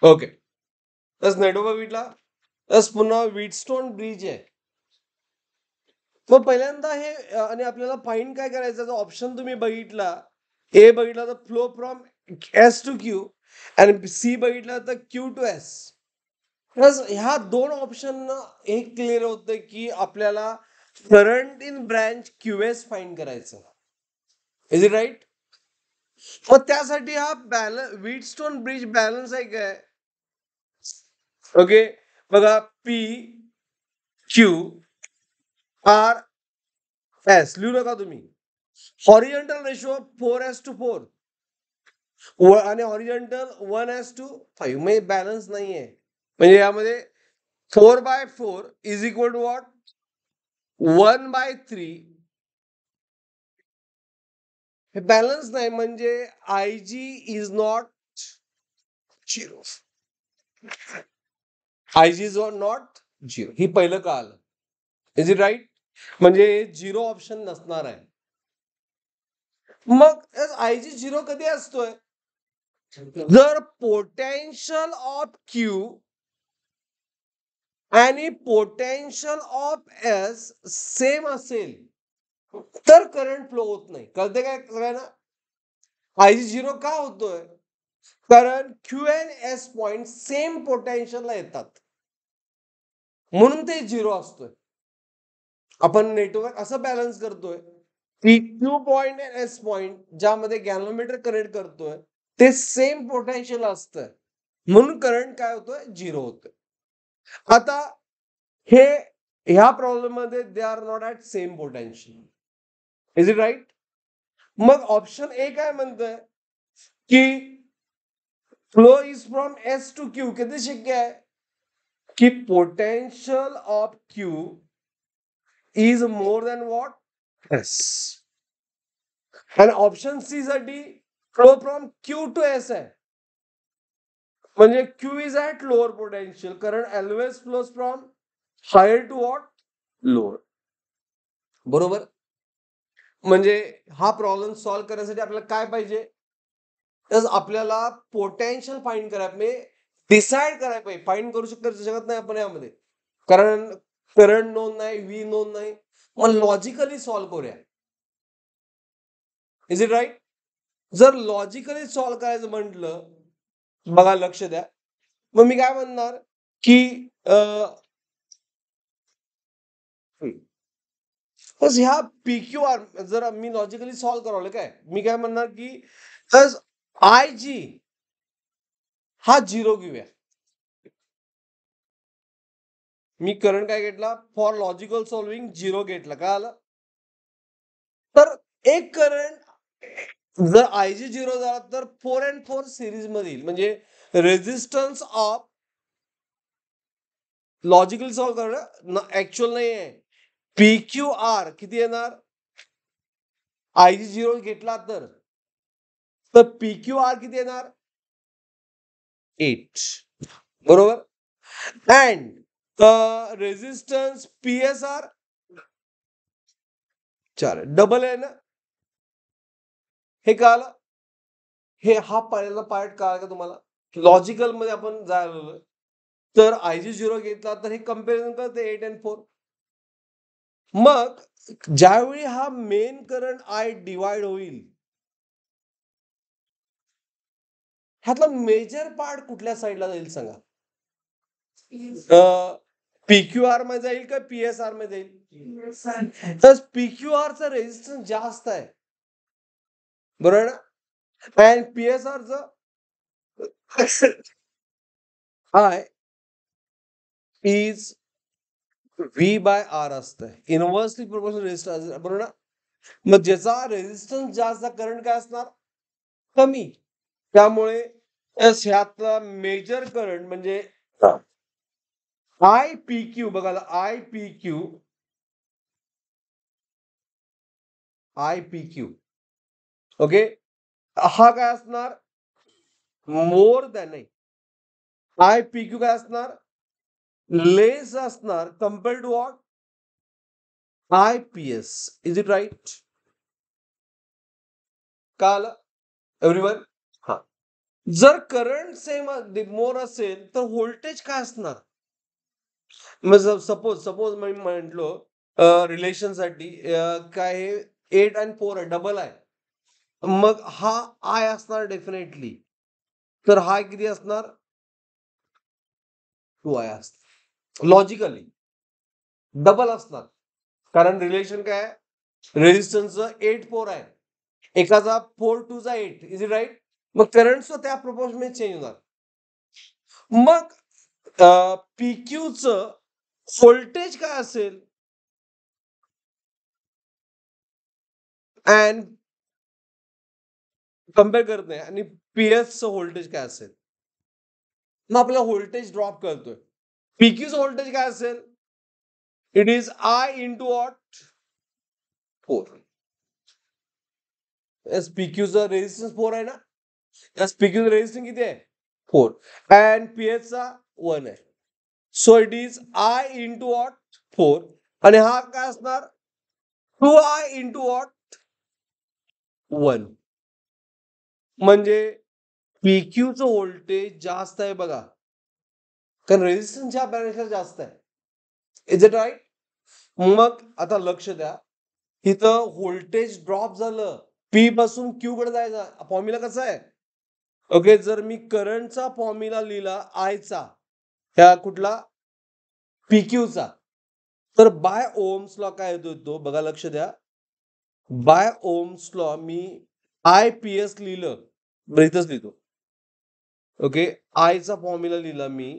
Okay. तस network बघितला. तस पुन्हा व्हीटस्टोन ब्रिज आहे. मग पहिल्यांदा हे आणि आपल्याला फाईंड काय करायचं, जो ऑप्शन तुम्ही बघितला, ए बघितला तर flow from S to Q आणि सी बघितला तर क्यू टू एस. प्लस ह्या दोन ऑप्शन हे क्लिअर होतं की आपल्याला current in branch Q S find करायचं. Is it right? मग त्यासाठी हा व्हीटस्टोन ब्रिज बॅलन्स आहे काय? ओके, बघा, पी क्यू आर एस लिहू नका तुम्ही. हॉरिझॉन्टल रेशो 4:4 आणि हॉरिझॉन्टल 1:5. म्हणजे बॅलन्स नाहीये. म्हणजे यामध्ये 4/4 इज इक्वल टू वॉट? 1/3. हे बॅलन्स नाही, म्हणजे I G is not zero. I G is not zero, ही पहिलं कळालं. Is it right? म्हणजे झिरो ऑप्शन नसणार आहे. मग आय जी झिरो कधी असतोय? जर पोटेन्शियल ऑफ क्यू आणि पोटेन्शियल ऑफ एस सेम असेल तर करंट फ्लो होत नाही. कळते काय सगळ्यांना? आय जी झिरो का होतोय? कारण Q and S point same पोटेन्शियलला येतात, म्हणून ते झिरो असतोय. आपण नेटवर्क असं बॅलन्स करतोय की क्यू पॉइंट आणि एस पॉइंट ज्यामध्ये गॅल्व्हनोमीटर कनेक्ट करतोय ते सेम पोटेन्शियल असतं, म्हणून करंट काय होतोय? झिरो होतोय. आता हे ह्या प्रॉब्लेम मध्ये they are not at same potential. Is it right? मग ऑप्शन ए काय म्हणतोय की flow is from S to Q. किती शक्य आहे की potential of Q is more than what? S. आणि ऑप्शन सी साठी flow from Q to S आहे, म्हणजे Q is at lower potential. Current always flows from higher to what? Lower. बरोबर? म्हणजे हा प्रॉब्लेम सॉल्व्ह करण्यासाठी आपल्याला काय पाहिजे? तर आपल्याला पोटेन्शियल फाईंड करायला, म्हणजे डिसाइड करायला पाहिजे. फाईंड करू शकत नाही आपण यामध्ये, कारण करंट नोन नाही, व्ही नोन नाही. मग लॉजिकली सॉल्व्ह करूया. Is it right? जर लॉजिकली सॉल्व्ह करायचं म्हटलं, बघा लक्ष द्या, मग मी काय म्हणणार की ह्या पी क्यू आर जर मी लॉजिकली सॉल्व्ह करावलं काय, मी काय म्हणणार की आय जी हा झिरो घेऊया. मी करंट काय घेतला? फॉर लॉजिकल सॉल्विंग झिरो घेतला. काय आलं? तर एक करंट जर आय जी झिरो झाला तर 4 and 4 सिरीज मध्ये येईल. म्हणजे रेझिस्टन्स ऑफ लॉजिकल सॉल्व्ह करणं ऍक्च्युअल नाही आहे. पी क्यू आर किती येणार? आय जी झिरो घेतला तर पी क्यू आर किती येणार? 8. बरोबर? And resistance P S R 4. Double आहे ना? हे कळालं? हे हा पहिला पार्ट कळाला का तुम्हाला? लॉजिकल मध्ये आपण जायला तर आय जी झिरो घेतला तर हे कम्पॅरिझन करते 8 and 4. मग ज्यावेळी हा मेन करंट आय डिवाइड होईल, ह्यातला मेजर पार्ट कुठल्या साईडला जाईल सांगा? पीक्यू आर मध्ये जाईल का पीएसआर मध्ये जाईल? तर पीक्यू आर चा रेझिस्टन्स जास्त आहे, बरोबर ना? आणि पीएसआर च I is V by R असतं, इनव्हर्सली प्रोपोर्शनल रेझिस्टन्स, बरोबर ना? मग ज्याचा रेझिस्टन्स जास्त, करंट काय असणार? कमी. त्यामुळे ह्यातला मेजर करंट म्हणजे आय पी क्यू. बघा, I P Q, I P Q, okay, हा काय असणार? More than. नाही, आय पी क्यू काय असणार? लेस असणार compare to what? I P S. Is it right? का आलं एव्हरीवन? हा. जर करंट सेम मोर असेल तर व्होल्टेज काय असणार? मग सपोज मी म्हटलो रिलेशनसाठी काय हे 8 आणि 4 आहे, डबल आहे. मग हा आय असणार डेफिनेटली. तर हा किती असणार? 2i असणार. लॉजिकली डबल असणार. कारण रिलेशन काय आहे? रेझिस्टन्सचं 8-4 आहे. एकाचा 4-2 8. Is it right? मग करंटचं त्या प्रोपोर्शनमध्ये चेंज होणार. मग पीक्यूचं व्होल्टेज काय असेल? अँड कम्पेअर करत नाही. आणि पीएसचं व्होल्टेज काय असेल? मग आपल्याला व्होल्टेज ड्रॉप करतोय. पीक्यूचं व्होल्टेज काय असेल? It is I into what? 4. Yes पीक्यूचं रेझिस्टन्स 4 आहे ना? एस पीक्यूचं रेझिस्टन्स किती आहे? 4. अँड पीएसचा 1 आहे. So it is I into what? 4. आणि हा काय असणार? 2i into what? 1. म्हणजे पीक्यूचं व्होल्टेज जास्त आहे बघा, कारण रेझिस्टन्स ह्या बॅलन्सला जास्त आहे. Is it right? मग आता लक्ष द्या, इथं व्होल्टेज ड्रॉप झालं, पी पासून क्यू कडे जायचा. फॉर्म्युला कसा आहे? ओके, जर मी करंटचा फॉर्म्युला लिहिला आयचा, ह्या कुठला? पीक्यूचा, तर बाय ओम्स लॉ काय येतो बघा, लक्ष द्या. बाय ओम्स लॉ मी आय पी एस लिहिलं, इथंच लिहितो. ओके, आयचा फॉर्म्युला लिहिला मी,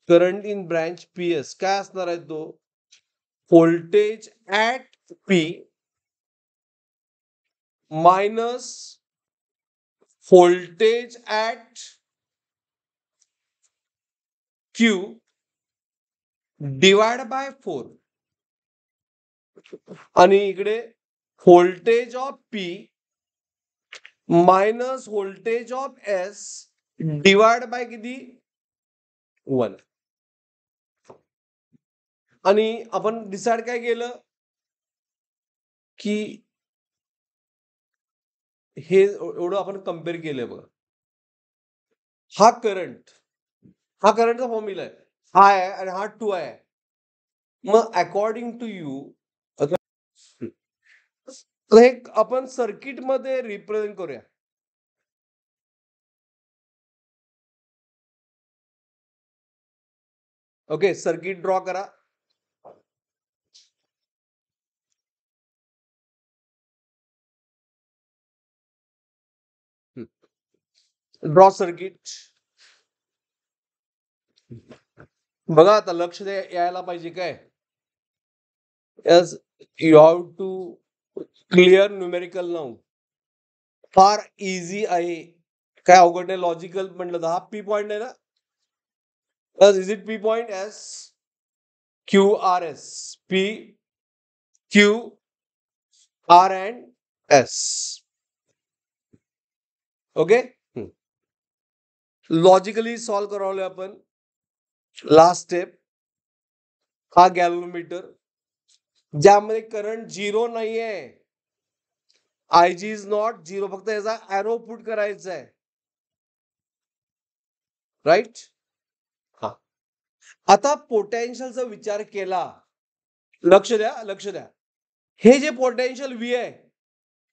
current in branch P S काय असणार आहे तो? Voltage at P minus voltage at Q divide by 4. आणि इकडे voltage of P minus voltage of S divide by किती? 1. आणि आपण डिसाइड काय केलं की हे एवढं आपण कम्पेअर केलंय बघा. हा करंटचा फॉर्म्युला आहे, हा आहे आणि हा 2 आहे. मग अकॉर्डिंग टू यू हे आपण सर्किट मध्ये रिप्रेझेंट करूया. ओके, सर्किट ड्रॉ करा. Draw circuit. बघा आता लक्ष यायला पाहिजे काय. Yes, you have to clear numerical now. फार इझी आहे, काय अवघड नाही. लॉजिकल म्हटलं तर हा पी पॉइंट आहे ना. Is it P point? S Q R S. P Q R and S. Okay, logically solve करावं आपण. लास्ट स्टेप, हा गॅल्व्हनोमीटर ज्यामध्ये करंट 0 नाहीये. आय जी इज नॉट 0, फक्त याचा ॲरो पुट करायचा आहे. राईट? हा, आता पोटेन्शियलचा विचार केला, लक्ष द्या. हे जे पोटेन्शियल व्ही आहे,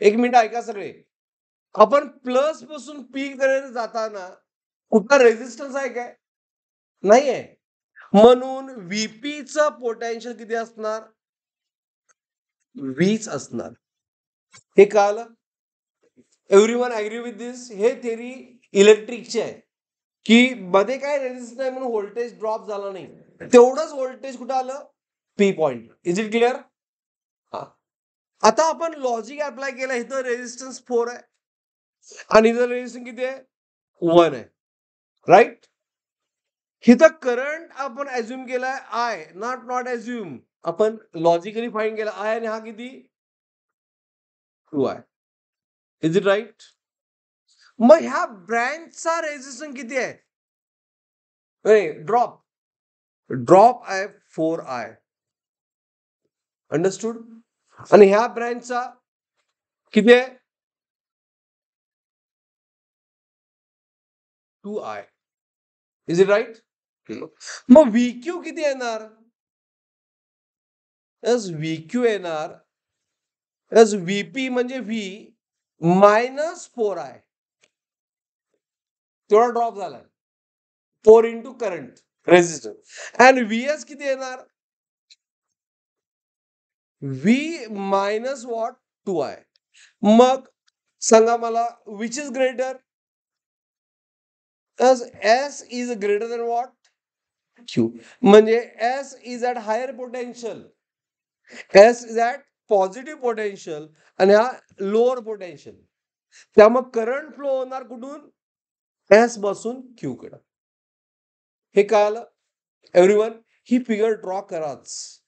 एक मिनिट ऐका सगळे. आपण प्लस पासून पी कडे जाताना कुठला रेझिस्टन्स आहे काय? नाहीये. म्हणून व्हीपीचं पोटेन्शियल किती असणार? वीच असणार. हे कळालं? एव्हरीवन ऍग्री विथ दिस? हे थेरी इलेक्ट्रिकची आहे की मध्ये काय रेझिस्टन्स नाही म्हणून व्होल्टेज ड्रॉप झाला नाही. तेवढंच व्होल्टेज कुठं आलं? P point. Is it clear? हा, आता आपण लॉजिक अप्लाय केलं. इथं रेझिस्टन्स 4 आहे आणि इथं रेझिस्टन्स किती आहे? 1 आहे. राईट? इथं करंट आपण अज्युम केलाय आय, नॉट अज्युम, आपण लॉजिकली फाइंड केला आय, आणि हा किती? 2i. Is it right? मग ह्या ब्रँचचा रेझिस्टन्स किती आहे? ड्रॉप आहे 4i. अंडरस्टूड? आणि ह्या ब्रँचचा किती आहे? 2I. Is it right? मग व्हीक्यू किती येणार? व्हीक्यू येणार व्हीपी म्हणजे व्ही मायनस 4I. तेवढा ड्रॉप झालाय. 4 into current resistance. And VS किती येणार? V minus what 2I. मग सांगा मला which is greater? S is greater than what? Q. म्हणजे S is at higher potential. S is at positive potential आणि हा लोअर पोटेन्शियल. त्यामुळे करंट फ्लो होणार कुठून? एस पासून क्यू कडे. हे कळालं एव्हरीवन? ही फिगर ड्रॉ कराच.